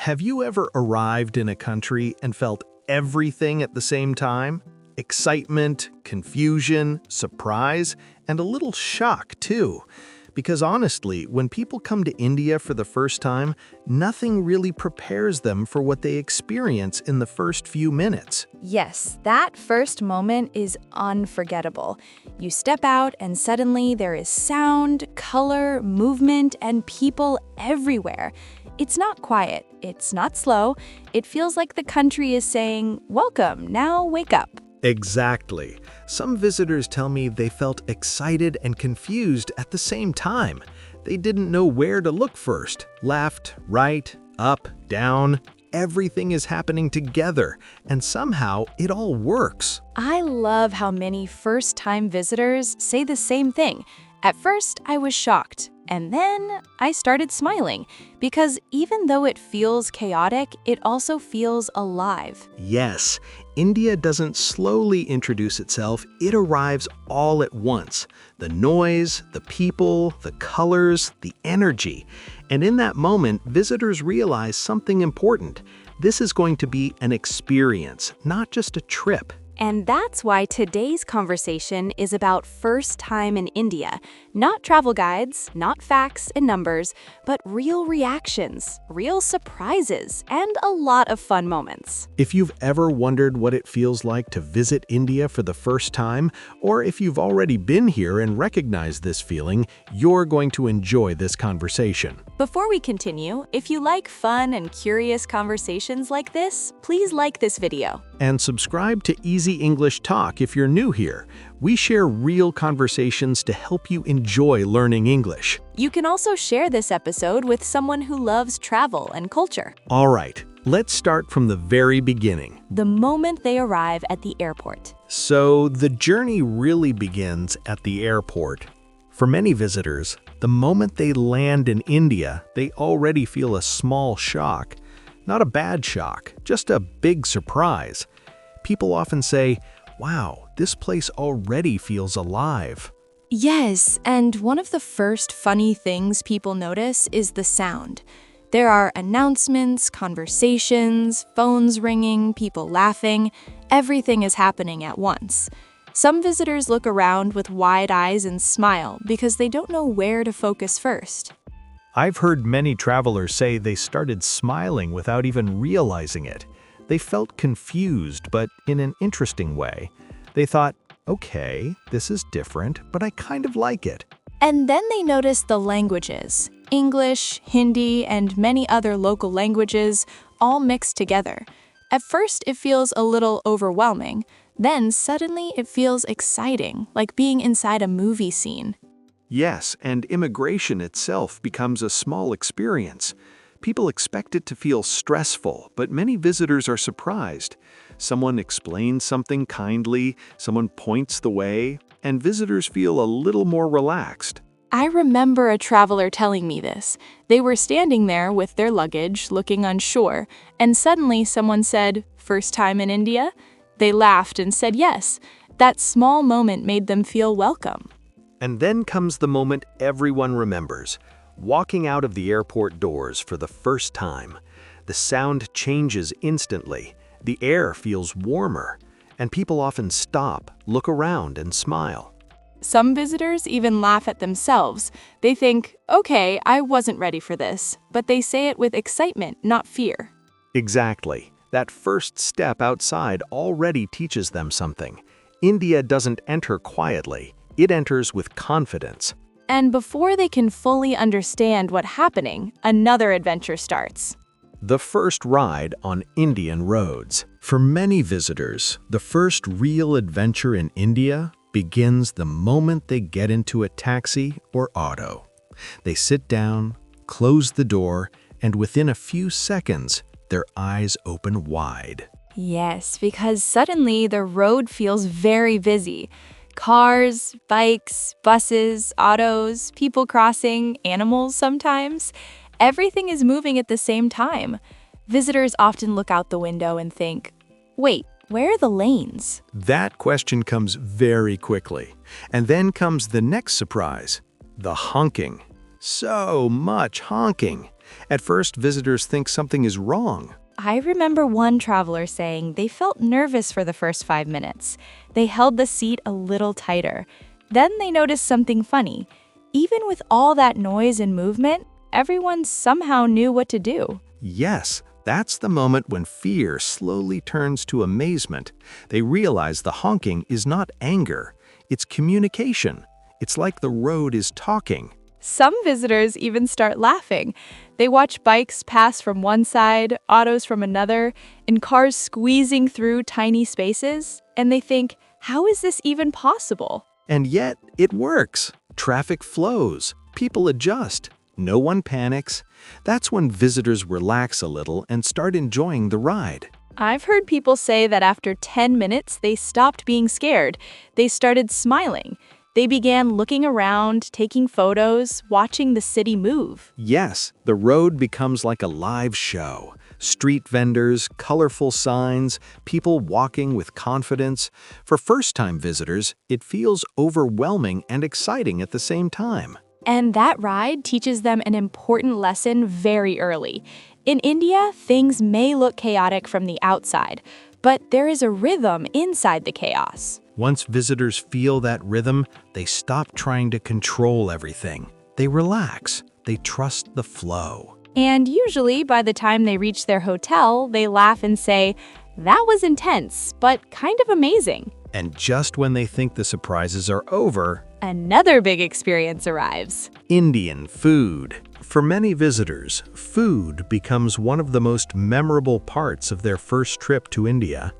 Have you ever arrived in a country and felt everything at the same time? Excitement, confusion, surprise, and a little shock, too. Because honestly, when people come to India for the first time, nothing really prepares them for what they experience in the first few minutes. Yes, that first moment is unforgettable. You step out and suddenly there is sound, color, movement, and people everywhere. It's not quiet, it's not slow. It feels like the country is saying, "Welcome, now wake up." Exactly. Some visitors tell me they felt excited and confused at the same time. They didn't know where to look first. Left, right, up, down. Everything is happening together, and somehow it all works. I love how many first-time visitors say the same thing. At first, I was shocked, and then I started smiling, because even though it feels chaotic, it also feels alive. Yes, India doesn't slowly introduce itself, it arrives all at once. The noise, the people, the colors, the energy. And in that moment, visitors realize something important. This is going to be an experience, not just a trip. And that's why today's conversation is about first time in India. Not travel guides, not facts and numbers, but real reactions, real surprises, and a lot of fun moments. If you've ever wondered what it feels like to visit India for the first time, or if you've already been here and recognize this feeling, you're going to enjoy this conversation. Before we continue, if you like fun and curious conversations like this, please like this video. And subscribe to Easy English Talk if you're new here. We share real conversations to help you enjoy learning English. You can also share this episode with someone who loves travel and culture. All right, let's start from the very beginning. The moment they arrive at the airport. So the journey really begins at the airport. For many visitors, the moment they land in India, they already feel a small shock. Not a bad shock, just a big surprise. People often say, "Wow, this place already feels alive." Yes, and one of the first funny things people notice is the sound. There are announcements, conversations, phones ringing, people laughing. Everything is happening at once. Some visitors look around with wide eyes and smile because they don't know where to focus first. I've heard many travelers say they started smiling without even realizing it. They felt confused, but in an interesting way. They thought, okay, this is different, but I kind of like it. And then they notice the languages. English, Hindi, and many other local languages all mixed together. At first, it feels a little overwhelming. Then suddenly it feels exciting, like being inside a movie scene. Yes, and immigration itself becomes a small experience. People expect it to feel stressful, but many visitors are surprised. Someone explains something kindly, someone points the way, and visitors feel a little more relaxed. I remember a traveler telling me this. They were standing there with their luggage, looking unsure, and suddenly someone said, "First time in India?" They laughed and said yes. That small moment made them feel welcome. And then comes the moment everyone remembers, walking out of the airport doors for the first time. The sound changes instantly, the air feels warmer, and people often stop, look around, and smile. Some visitors even laugh at themselves. They think, okay, I wasn't ready for this, but they say it with excitement, not fear. Exactly. That first step outside already teaches them something. India doesn't enter quietly, it enters with confidence. And before they can fully understand what's happening, another adventure starts. The first ride on Indian roads. For many visitors, the first real adventure in India begins the moment they get into a taxi or auto. They sit down, close the door, and within a few seconds, their eyes open wide. Yes, because suddenly the road feels very busy. Cars, bikes, buses, autos, people crossing, animals sometimes. Everything is moving at the same time. Visitors often look out the window and think, wait, where are the lanes? That question comes very quickly. And then comes the next surprise, the honking. So much honking. At first, visitors think something is wrong. I remember one traveler saying they felt nervous for the first 5 minutes. They held the seat a little tighter. Then they noticed something funny. Even with all that noise and movement, everyone somehow knew what to do. Yes, that's the moment when fear slowly turns to amazement. They realize the honking is not anger, it's communication. It's like the road is talking. Some visitors even start laughing. They watch bikes pass from one side, autos from another, and cars squeezing through tiny spaces, and they think, how is this even possible? And yet, it works. Traffic flows. People adjust. No one panics. That's when visitors relax a little and start enjoying the ride. I've heard people say that after 10 minutes, they stopped being scared. They started smiling. They began looking around, taking photos, watching the city move. Yes, the road becomes like a live show. Street vendors, colorful signs, people walking with confidence. For first-time visitors, it feels overwhelming and exciting at the same time. And that ride teaches them an important lesson very early. In India, things may look chaotic from the outside, but there is a rhythm inside the chaos. Once visitors feel that rhythm, they stop trying to control everything. They relax. They trust the flow. And usually, by the time they reach their hotel, they laugh and say, "That was intense, but kind of amazing." And just when they think the surprises are over, another big experience arrives. Indian food. For many visitors, food becomes one of the most memorable parts of their first trip to India.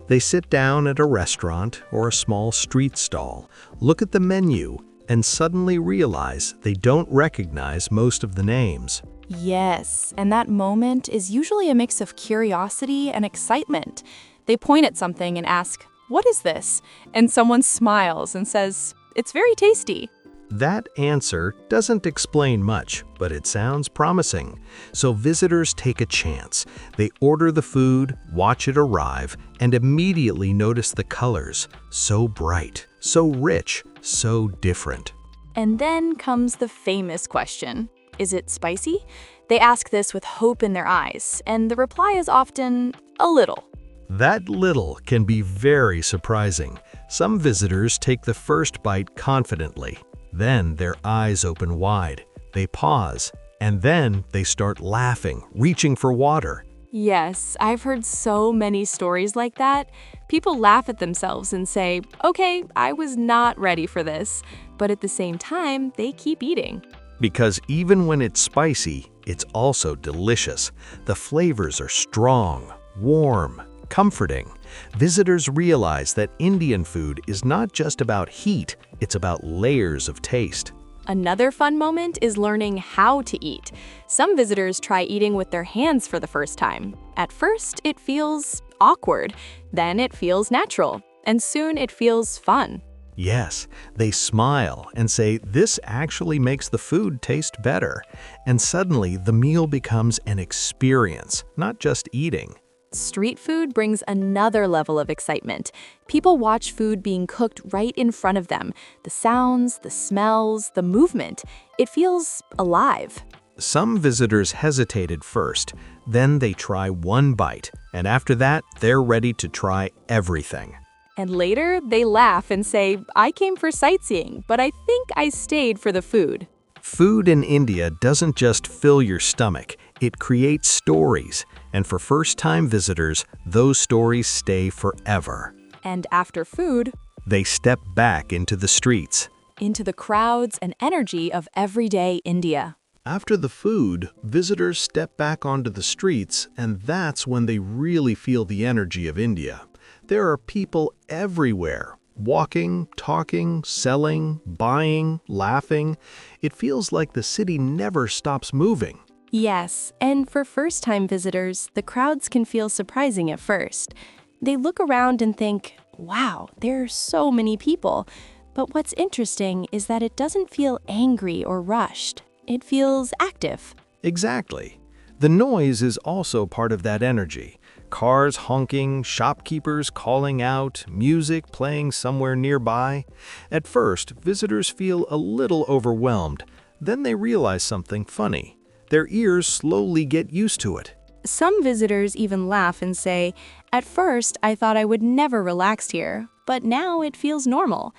They sit down at a restaurant or a small street stall, look at the menu, and suddenly realize they don't recognize most of the names. Yes, and that moment is usually a mix of curiosity and excitement. They point at something and ask, "What is this?" And someone smiles and says, "It's very tasty." That answer doesn't explain much, but it sounds promising. So visitors take a chance. They order the food, watch it arrive, and immediately notice the colors. So bright, so rich, so different. And then comes the famous question. Is it spicy? They ask this with hope in their eyes, and the reply is often, a little. That little can be very surprising. Some visitors take the first bite confidently. Then their eyes open wide. They pause, and then they start laughing, reaching for water. Yes, I've heard so many stories like that. People laugh at themselves and say, "Okay, I was not ready for this." But at the same time, they keep eating. Because even when it's spicy, it's also delicious. The flavors are strong, warm, comforting. Visitors realize that Indian food is not just about heat, it's about layers of taste. Another fun moment is learning how to eat. Some visitors try eating with their hands for the first time. At first, it feels awkward, then it feels natural, and soon it feels fun. Yes, they smile and say this actually makes the food taste better. And suddenly the meal becomes an experience, not just eating. Street food brings another level of excitement. People watch food being cooked right in front of them. The sounds, the smells, the movement. It feels alive. Some visitors hesitate at first, then they try one bite, and after that, they're ready to try everything. And later, they laugh and say, "I came for sightseeing, but I think I stayed for the food." Food in India doesn't just fill your stomach, it creates stories. And for first-time visitors, those stories stay forever. And after food, they step back into the streets. Into the crowds and energy of everyday India. After the food, visitors step back onto the streets, and that's when they really feel the energy of India. There are people everywhere, walking, talking, selling, buying, laughing. It feels like the city never stops moving. Yes, and for first-time visitors, the crowds can feel surprising at first. They look around and think, "Wow, there are so many people." But what's interesting is that it doesn't feel angry or rushed. It feels active. Exactly. The noise is also part of that energy. Cars honking, shopkeepers calling out, music playing somewhere nearby. At first, visitors feel a little overwhelmed. Then they realize something funny. Their ears slowly get used to it. Some visitors even laugh and say, "At first, I thought I would never relax here, but now it feels normal."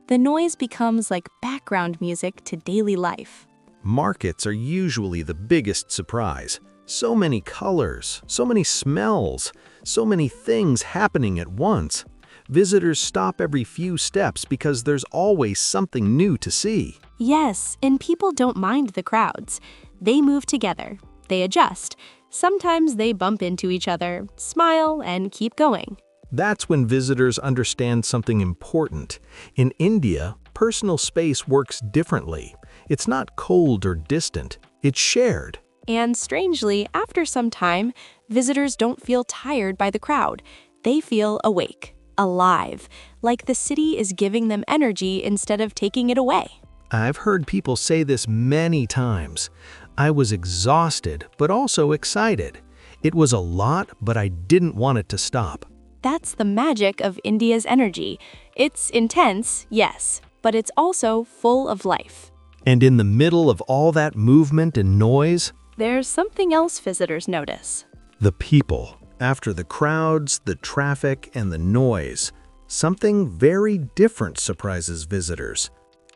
The noise becomes like background music to daily life. Markets are usually the biggest surprise. So many colors, so many smells, so many things happening at once. Visitors stop every few steps because there's always something new to see. Yes, and people don't mind the crowds. They move together. They adjust. Sometimes they bump into each other, smile, and keep going. That's when visitors understand something important. In India, personal space works differently. It's not cold or distant, it's shared. And strangely, after some time, visitors don't feel tired by the crowd. They feel awake, alive, like the city is giving them energy instead of taking it away. I've heard people say this many times. I was exhausted, but also excited. It was a lot, but I didn't want it to stop. That's the magic of India's energy. It's intense, yes, but it's also full of life. And in the middle of all that movement and noise, there's something else visitors notice. the people. After the crowds, the traffic, and the noise, something very different surprises visitors.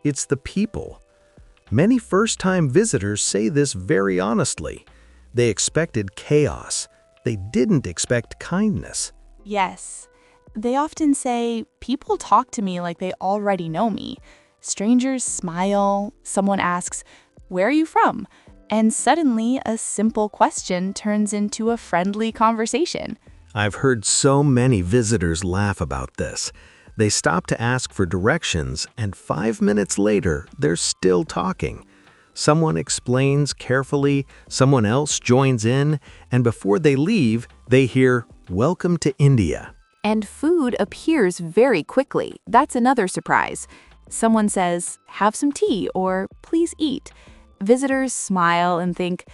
It's the people. Many first-time visitors say this very honestly. They expected chaos. They didn't expect kindness. Yes. They often say, people talk to me like they already know me. Strangers smile, someone asks, "Where are you from?" And suddenly a simple question turns into a friendly conversation. I've heard so many visitors laugh about this. They stop to ask for directions, and 5 minutes later, they're still talking. Someone explains carefully, someone else joins in, and before they leave, they hear, "Welcome to India." And food appears very quickly. That's another surprise. Someone says, "Have some tea," or "Please eat." Visitors smile and think,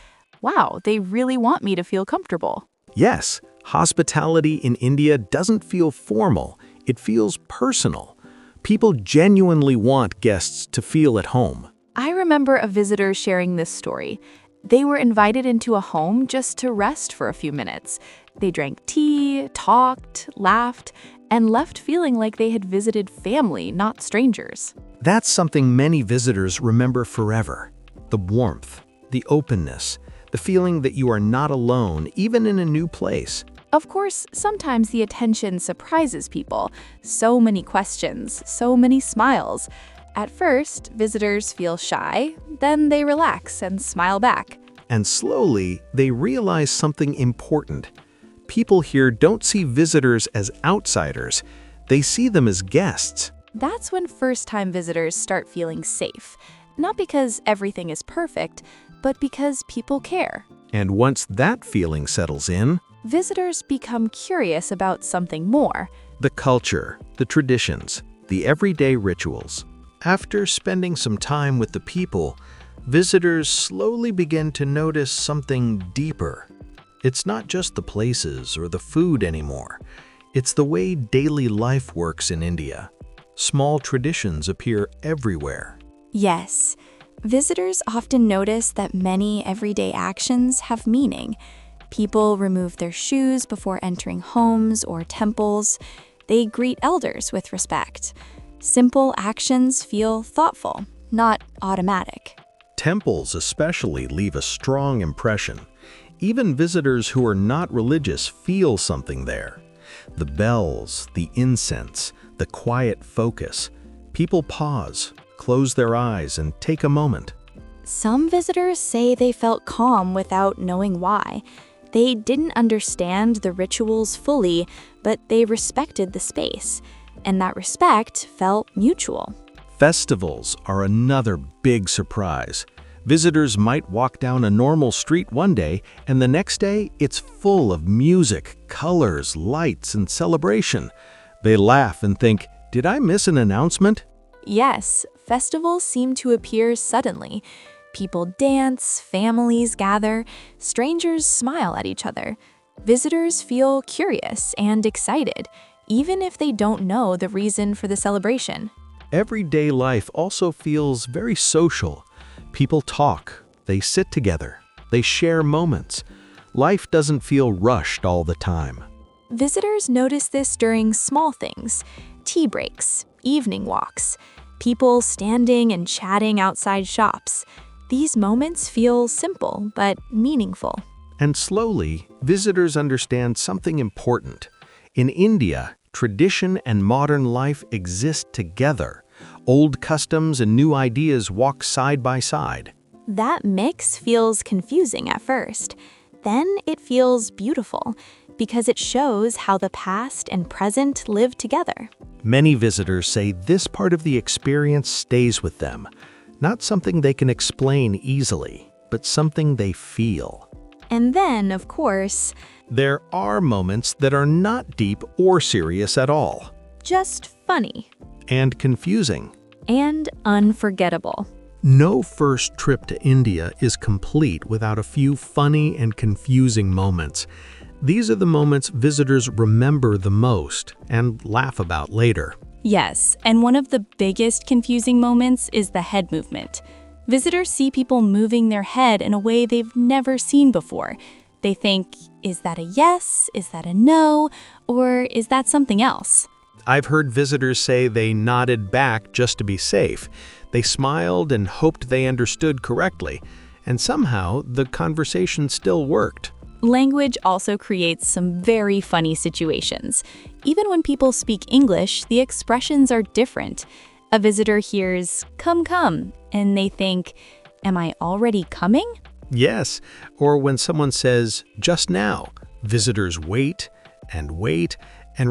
"Wow, they really want me to feel comfortable." Yes, hospitality in India doesn't feel formal. It feels personal. People genuinely want guests to feel at home. I remember a visitor sharing this story. They were invited into a home just to rest for a few minutes. They drank tea, talked, laughed, and left feeling like they had visited family, not strangers. That's something many visitors remember forever. The warmth, the openness, the feeling that you are not alone, even in a new place. Of course, sometimes the attention surprises people. So many questions, so many smiles. At first, visitors feel shy, then they relax and smile back. And slowly, they realize something important. People here don't see visitors as outsiders. They see them as guests. That's when first-time visitors start feeling safe. Not because everything is perfect, but because people care. And once that feeling settles in, Visitors become curious about something more. the culture, the traditions, the everyday rituals. After spending some time with the people, visitors slowly begin to notice something deeper. It's not just the places or the food anymore. It's the way daily life works in India. Small traditions appear everywhere. Yes, visitors often notice that many everyday actions have meaning. People remove their shoes before entering homes or temples. They greet elders with respect. Simple actions feel thoughtful, not automatic. Temples especially leave a strong impression. Even visitors who are not religious feel something there. The bells, the incense, the quiet focus. People pause, close their eyes, and take a moment. Some visitors say they felt calm without knowing why. They didn't understand the rituals fully, but they respected the space, and that respect felt mutual. Festivals are another big surprise. Visitors might walk down a normal street one day, and the next day it's full of music, colors, lights, and celebration. They laugh and think, "Did I miss an announcement?" Yes, festivals seem to appear suddenly. People dance, families gather, strangers smile at each other. Visitors feel curious and excited, even if they don't know the reason for the celebration. Everyday life also feels very social. People talk, they sit together, They share moments. Life doesn't feel rushed all the time. Visitors notice this during small things: tea breaks, evening walks, people standing and chatting outside shops. These moments feel simple but meaningful. And slowly, visitors understand something important. In India, tradition and modern life exist together. Old customs and new ideas walk side by side. That mix feels confusing at first. Then it feels beautiful because it shows how the past and present live together. Many visitors say this part of the experience stays with them. Not something they can explain easily, but something they feel. And then, of course, There are moments that are not deep or serious at all, just funny and confusing. and unforgettable. No first trip to India is complete without a few funny and confusing moments. These are the moments visitors remember the most and laugh about later. Yes, and one of the biggest confusing moments is the head movement. Visitors see people moving their head in a way they've never seen before. They think, is that a yes? Is that a no? Or is that something else? I've heard visitors say they nodded back just to be safe. They smiled and hoped they understood correctly, and somehow the conversation still worked. Language also creates some very funny situations. Even when people speak English, the expressions are different. A visitor hears, come, come, and they think, am I already coming? Yes, or when someone says, just now, visitors wait and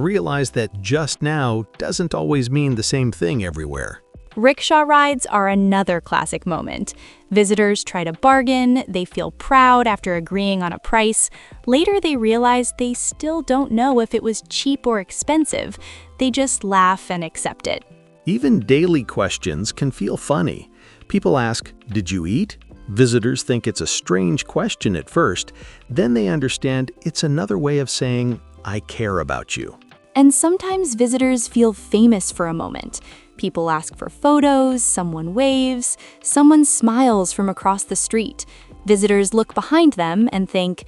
realize that just now doesn't always mean the same thing everywhere. Rickshaw rides are another classic moment. Visitors try to bargain, they feel proud after agreeing on a price. Later they realize they still don't know if it was cheap or expensive. They just laugh and accept it. Even daily questions can feel funny. People ask, did you eat? Visitors think it's a strange question at first, then they understand it's another way of saying, I care about you. And sometimes visitors feel famous for a moment. People ask for photos, someone waves, someone smiles from across the street. Visitors look behind them and think,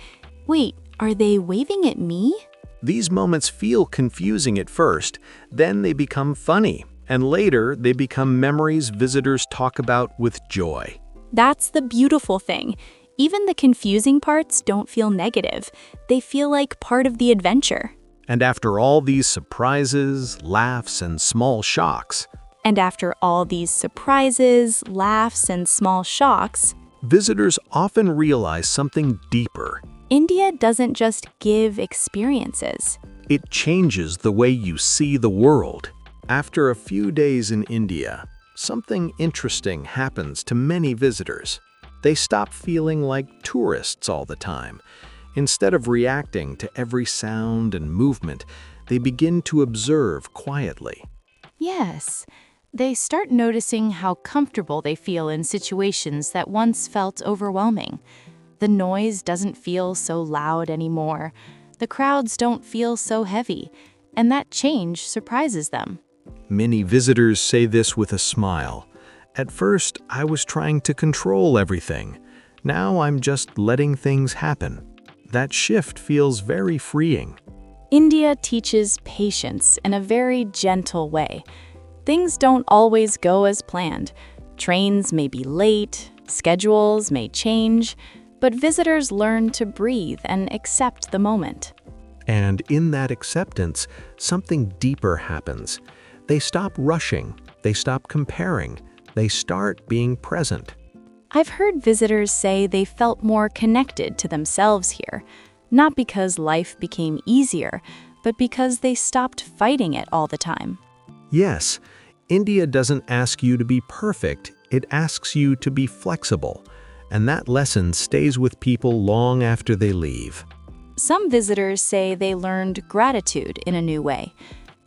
wait, are they waving at me? These moments feel confusing at first, then they become funny, and later they become memories visitors talk about with joy. That's the beautiful thing. Even the confusing parts don't feel negative. They feel like part of the adventure. And after all these surprises, laughs, and small shocks, visitors often realize something deeper. India doesn't just give experiences. It changes the way you see the world. After a few days in India, something interesting happens to many visitors. They stop feeling like tourists all the time. Instead of reacting to every sound and movement, they begin to observe quietly. Yes, they start noticing how comfortable they feel in situations that once felt overwhelming. The noise doesn't feel so loud anymore. The crowds don't feel so heavy, and that change surprises them. Many visitors say this with a smile. At first, I was trying to control everything. Now I'm just letting things happen. That shift feels very freeing. India teaches patience in a very gentle way. Things don't always go as planned. Trains may be late, schedules may change, but visitors learn to breathe and accept the moment. And in that acceptance, something deeper happens. They stop rushing, they stop comparing, they start being present. I've heard visitors say they felt more connected to themselves here, not because life became easier, but because they stopped fighting it all the time. Yes, India doesn't ask you to be perfect, it asks you to be flexible. And that lesson stays with people long after they leave. Some visitors say they learned gratitude in a new way.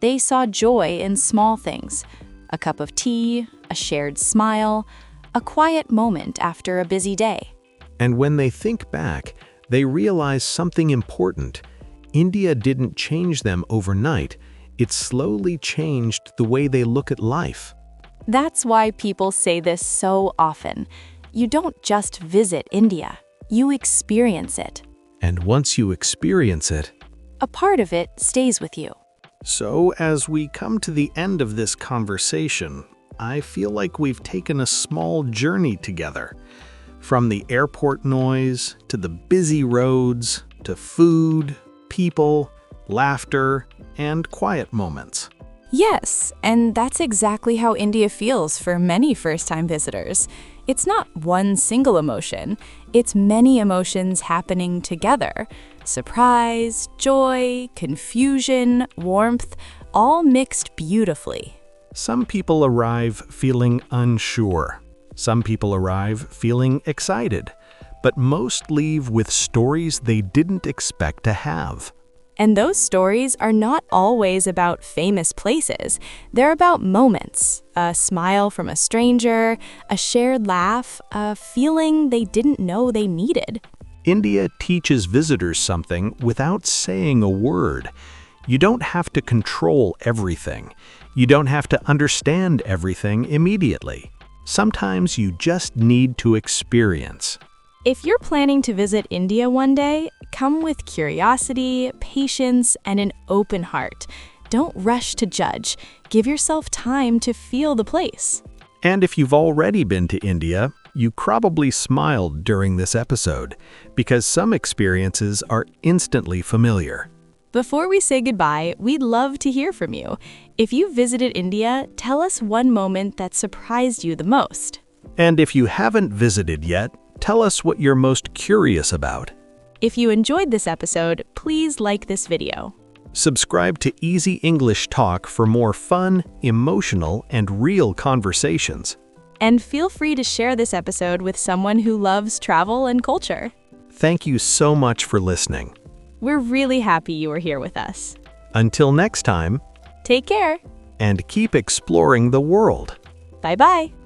They saw joy in small things: a cup of tea, a shared smile, a quiet moment after a busy day. And when they think back, they realize something important. India didn't change them overnight. It slowly changed the way they look at life. That's why people say this so often. You don't just visit India, You experience it. And once you experience it, A part of it stays with you. so as we come to the end of this conversation, I feel like we've taken a small journey together. From the airport noise, to the busy roads, to food, people, laughter, and quiet moments. Yes, and that's exactly how India feels for many first-time visitors. It's not one single emotion, it's many emotions happening together. Surprise, joy, confusion, warmth, all mixed beautifully. Some people arrive feeling unsure. Some people arrive feeling excited. But most leave with stories they didn't expect to have. And those stories are not always about famous places. They're about moments, a smile from a stranger, a shared laugh, a feeling they didn't know they needed. India teaches visitors something without saying a word. You don't have to control everything. You don't have to understand everything immediately. Sometimes you just need to experience. If you're planning to visit India one day, come with curiosity, patience, and an open heart. Don't rush to judge. Give yourself time to feel the place. And if you've already been to India, you probably smiled during this episode, because some experiences are instantly familiar. Before we say goodbye, we'd love to hear from you. If you visited India, tell us one moment that surprised you the most. And if you haven't visited yet, tell us what you're most curious about. If you enjoyed this episode, please like this video. Subscribe to Easy English Talk for more fun, emotional, and real conversations. And feel free to share this episode with someone who loves travel and culture. Thank you so much for listening. We're really happy you were here with us. Until next time, Take care. and keep exploring the world. Bye-bye.